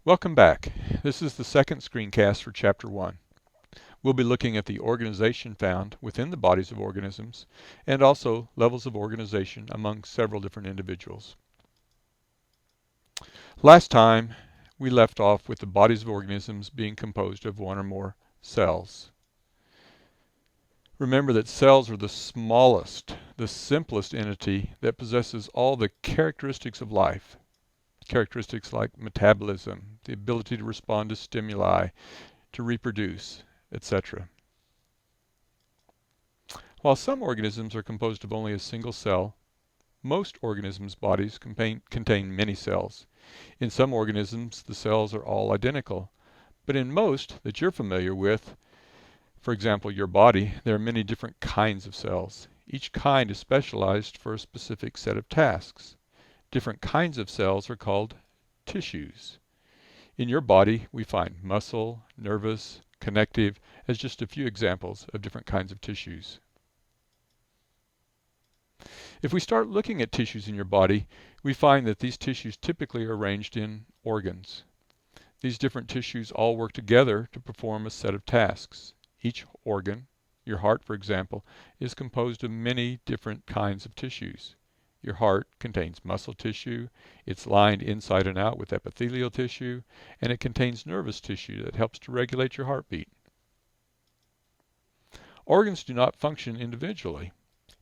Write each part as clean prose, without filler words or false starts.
Welcome back. This is the second screencast for Chapter 1. We'll be looking at the organization found within the bodies of organisms and also levels of organization among several different individuals. Last time we left off with the bodies of organisms being composed of one or more cells. Remember that cells are the smallest, the simplest entity that possesses all the characteristics of life. Characteristics like metabolism, the ability to respond to stimuli, to reproduce, etc. While some organisms are composed of only a single cell, most organisms' bodies contain many cells. In some organisms, the cells are all identical, but in most that you're familiar with, for example, your body, there are many different kinds of cells. Each kind is specialized for a specific set of tasks. Different kinds of cells are called tissues. In your body, we find muscle, nervous, connective as just a few examples of different kinds of tissues. If we start looking at tissues in your body, we find that these tissues typically are arranged in organs. These different tissues all work together to perform a set of tasks. Each organ, your heart for example, is composed of many different kinds of tissues. Your heart contains muscle tissue, it's lined inside and out with epithelial tissue, and it contains nervous tissue that helps to regulate your heartbeat. Organs do not function individually.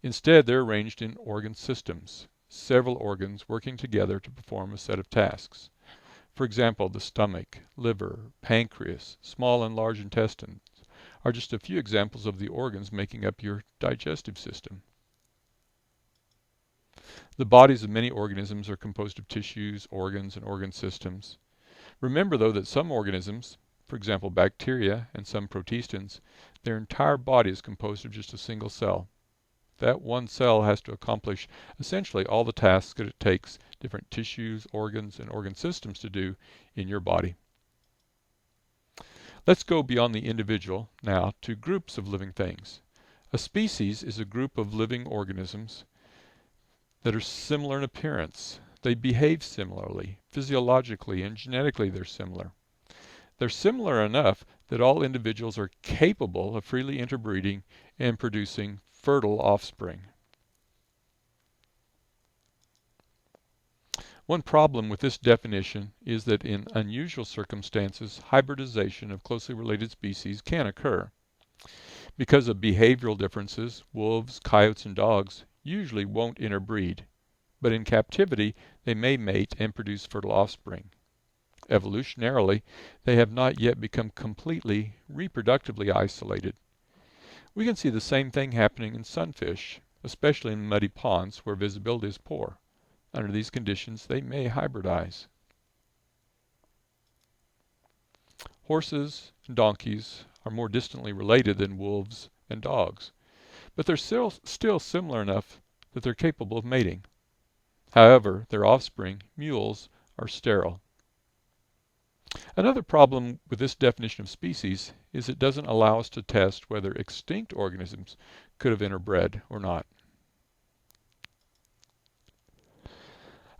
Instead, they're arranged in organ systems, several organs working together to perform a set of tasks. For example, the stomach, liver, pancreas, small and large intestines are just a few examples of the organs making up your digestive system. The bodies of many organisms are composed of tissues, organs, and organ systems. Remember, though, that some organisms, for example bacteria and some protistans, their entire body is composed of just a single cell. That one cell has to accomplish essentially all the tasks that it takes different tissues, organs, and organ systems to do in your body. Let's go beyond the individual now to groups of living things. A species is a group of living organisms that are similar in appearance. They behave similarly. Physiologically and genetically they're similar. They're similar enough that all individuals are capable of freely interbreeding and producing fertile offspring. One problem with this definition is that in unusual circumstances, hybridization of closely related species can occur. Because of behavioral differences, wolves, coyotes, and dogs usually won't interbreed, but in captivity they may mate and produce fertile offspring. Evolutionarily, they have not yet become completely reproductively isolated. We can see the same thing happening in sunfish, especially in muddy ponds where visibility is poor. Under these conditions, they may hybridize. Horses and donkeys are more distantly related than wolves and dogs, but they're still similar enough that they're capable of mating. However, their offspring, mules, are sterile. Another problem with this definition of species is it doesn't allow us to test whether extinct organisms could have interbred or not.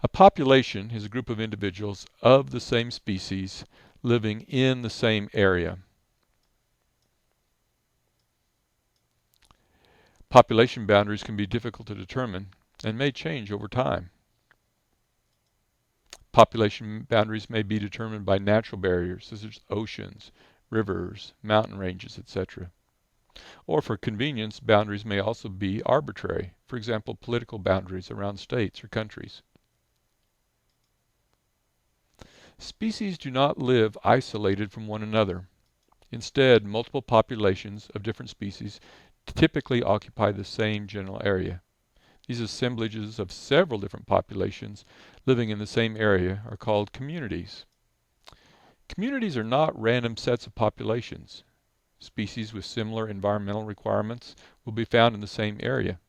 A population is a group of individuals of the same species living in the same area. Population boundaries can be difficult to determine and may change over time. Population boundaries may be determined by natural barriers such as oceans, rivers, mountain ranges, etc. Or for convenience, boundaries may also be arbitrary, for example political boundaries around states or countries. Species do not live isolated from one another. Instead, multiple populations of different species typically occupy the same general area. These assemblages of several different populations living in the same area are called communities. Communities are not random sets of populations. Species with similar environmental requirements will be found in the same area.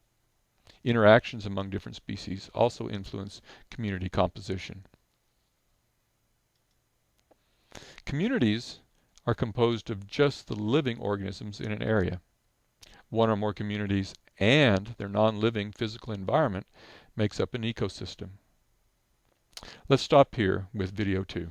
Interactions among different species also influence community composition. Communities are composed of just the living organisms in an area. One or more communities and their non-living physical environment makes up an ecosystem. Let's stop here with video 2.